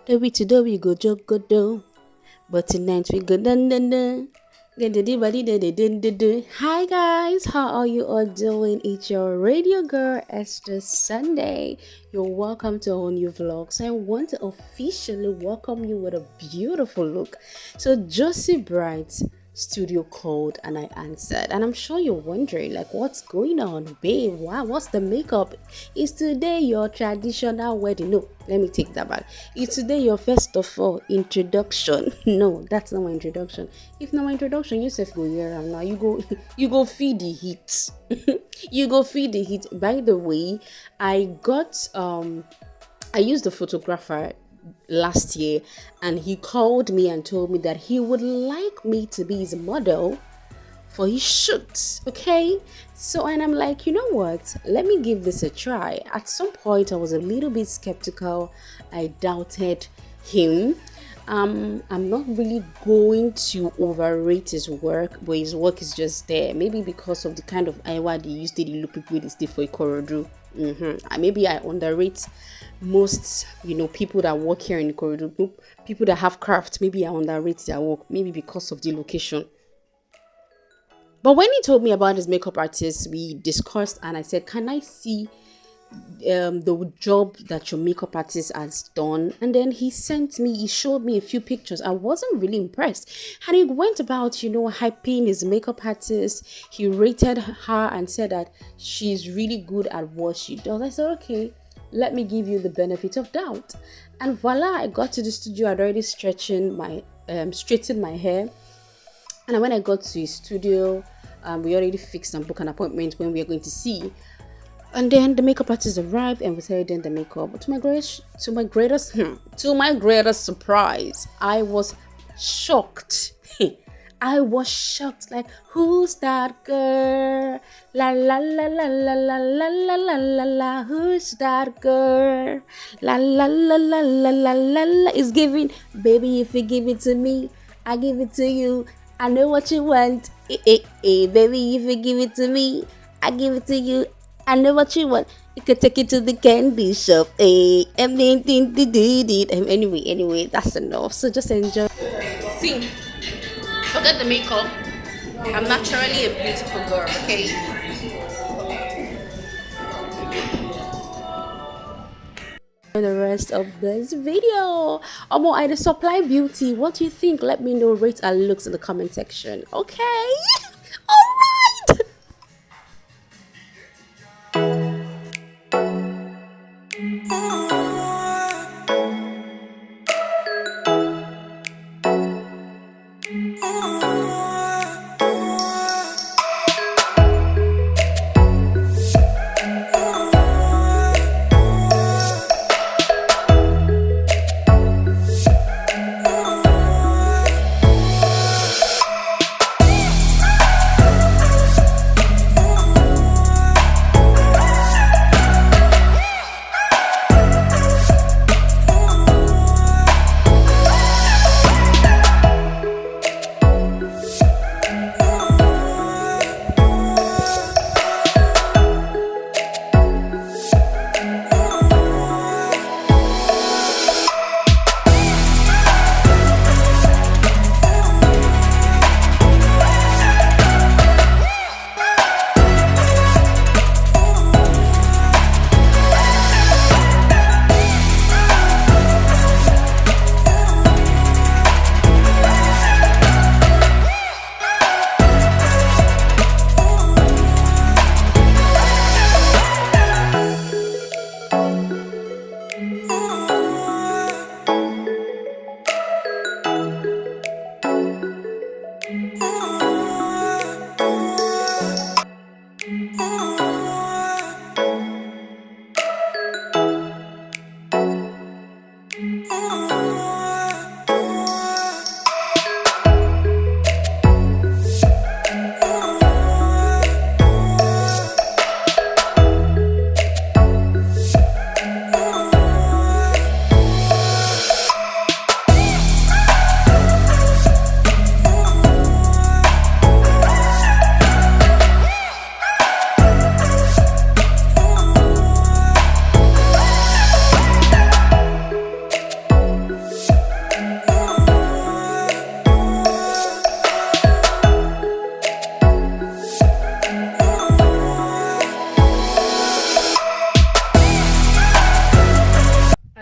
The we today we go jog go do, but tonight we go dun dun dun. Hi guys, how are you all doing? It's your radio girl Esther Sunday. You're welcome to our new vlogs. I want to officially welcome you with a beautiful look. So Josie Bright studio called and I answered, and I'm sure you're wondering like what's going on, babe? Wow, what's the makeup? Is today your traditional wedding? No, let me take that back. Is today your first of all introduction? No, that's not my introduction. If not my introduction, you say go here and now you go you go feed the heat. You go feed the heat. By the way, I used a photographer last year and he called me and told me that he would like me to be his model for his shoot. Okay, so and I'm like, you know what, let me give this a try. At some point I was a little bit skeptical. I doubted him. I'm not really going to overrate his work, but his work is just there. Maybe because of the kind of eyewear they use, they look people they stay for a corridor. Maybe I underrate most, people that work here in the corridor, people that have craft. Maybe I underrate their work, maybe because of the location. But when he told me about his makeup artist, we discussed and I said, can I see the job that your makeup artist has done? And then he showed me a few pictures. I wasn't really impressed, and he went about hyping his makeup artist. He rated her and said that she's really good at what she does. I said, okay, let me give you the benefit of doubt. And voila, I got to the studio. I'd already straightened my hair, and when I got to his studio, we already fixed and booked an appointment when we are going to see. And then the makeup artist arrived and we started doing the makeup. But to my greatest surprise, I was shocked. I was shocked. Like, who's that girl? La la la la la la la la la la la. Who's that girl? La la la la la la la la. It's giving, baby. If you give it to me, I give it to you. I know what you want. Baby. If you give it to me, I give it to you. I know what you want. You could take it to the candy shop. Anyway, that's enough. So just enjoy. See, forget the makeup. I'm naturally a beautiful girl, okay? The rest of this video. I supply beauty. What do you think? Let me know. Rate our looks in the comment section. Okay. All right.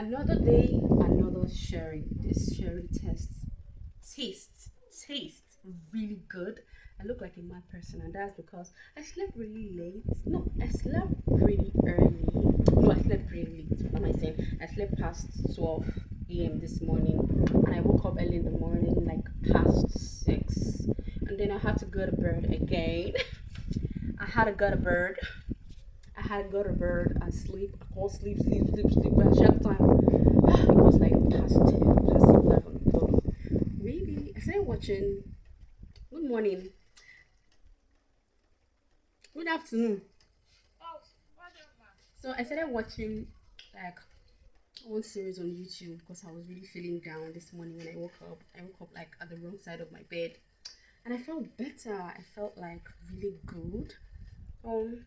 Another day, another sherry. This sherry tastes really good. I look like a mad person, and that's because I slept really late. No, I slept pretty early. No, I slept really late. What am I saying? I slept past 12 a.m. this morning, and I woke up early in the morning, like past 6, and then I had to go to bed again. I had to go to bed. I had got a bird and sleep. I call sleep. By check time. It was like past 10, past 11. So maybe I started watching. Good morning. Good afternoon. So I started watching like one series on YouTube because I was really feeling down this morning when I woke up. I woke up like at the wrong side of my bed, and I felt better. I felt like really good. Um,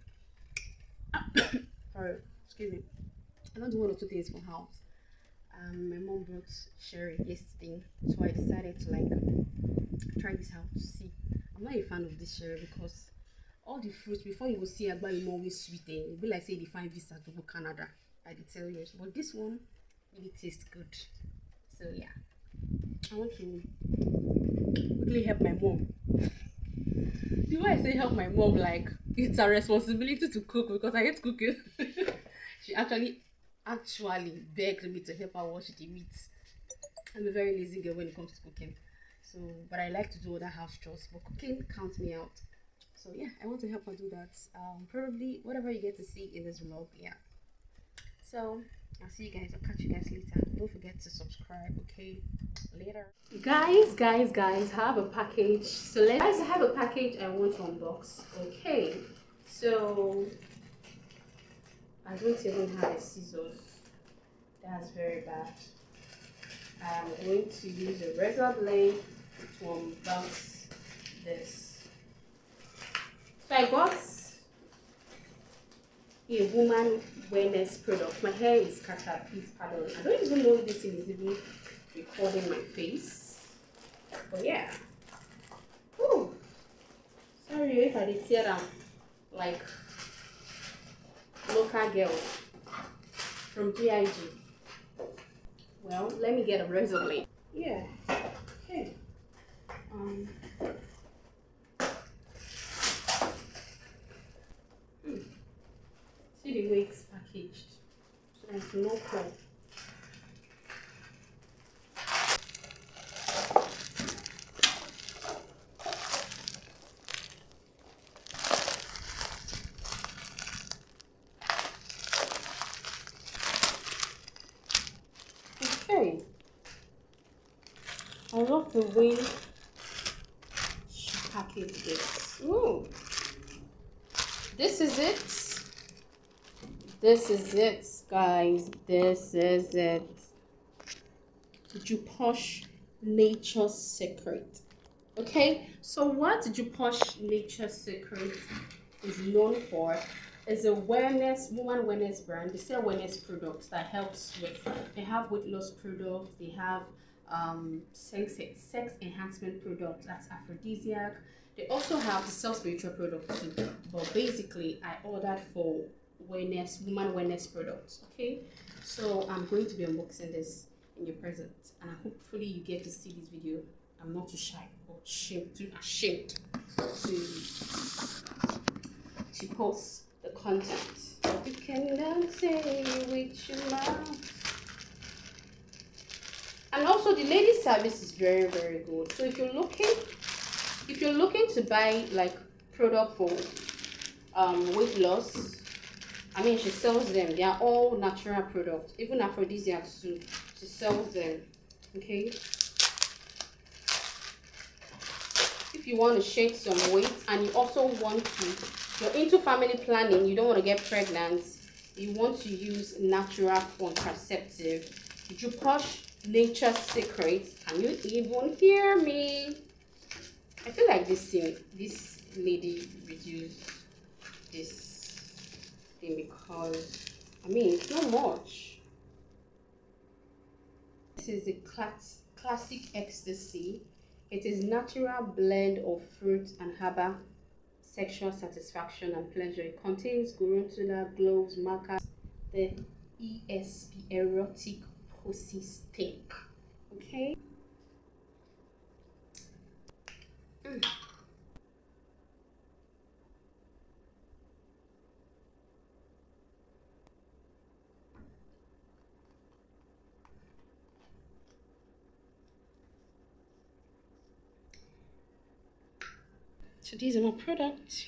sorry, excuse me. I don't do one or two things for house. My mom brought sherry yesterday, so I decided to like try this out to see. I'm not a fan of this sherry because all the fruits before you go see agba you always sweet. It'll be like say they find visa to go Canada. I did tell you, but this one really tastes good. So yeah, I want to quickly help my mom. The way I say help my mom, like it's a responsibility to cook because I hate cooking. She actually begged me to help her wash the meat. I'm a very lazy girl when it comes to cooking. So, but I like to do other house chores, but cooking counts me out. So yeah, I want to help her do that. Probably whatever you get to see in this vlog, yeah. So I'll see you guys. I'll catch you guys later. Don't forget to subscribe. Okay, later. Guys, I have a package. So I have a package I want to unbox. Okay, so I don't even have a scissors. That's very bad. I'm going to use a razor blade to unbox this. So I got a woman wellness product. My hair is scattered, please pardon. I don't even know if this thing is even recording my face. But yeah. Ooh. Sorry if I did tear down like local girl from GIG. Well, let me get a razor blade. Yeah. Okay. See the way it's packaged. So there's no call. Okay. I love the way she packaged this. Ooh. This is it. This is it, guys. This is it. Shoot+ Nature Secret. Okay, so what Shoot+ Nature Secret is known for is a woman wellness brand. They sell wellness products that helps with. They have weight loss products. They have sex enhancement products. That's aphrodisiac. They also have the self spiritual products too. But basically, I ordered for woman wellness products. Okay, so I'm going to be unboxing this in your presence, and hopefully you get to see this video. I'm not too shy or too ashamed to post the content. You cannot say with your mouth. And also the lady service is very good. So if you're looking to buy like product for weight loss, I mean she sells them. They are all natural products, even aphrodisiacs too. She sells them. Okay. If you want to shed some weight and you also want to, you're into family planning, you don't want to get pregnant, you want to use natural contraceptive, Shoot+ Nature Secret. Can you even hear me? I feel like this lady reduced this thing because I mean it's not much. This is the classic ecstasy. It is natural blend of fruit and herbal, sexual satisfaction and pleasure. It contains glutathione, gloves, markers. The ESP, erotic pussy stink. Okay. So these are my products.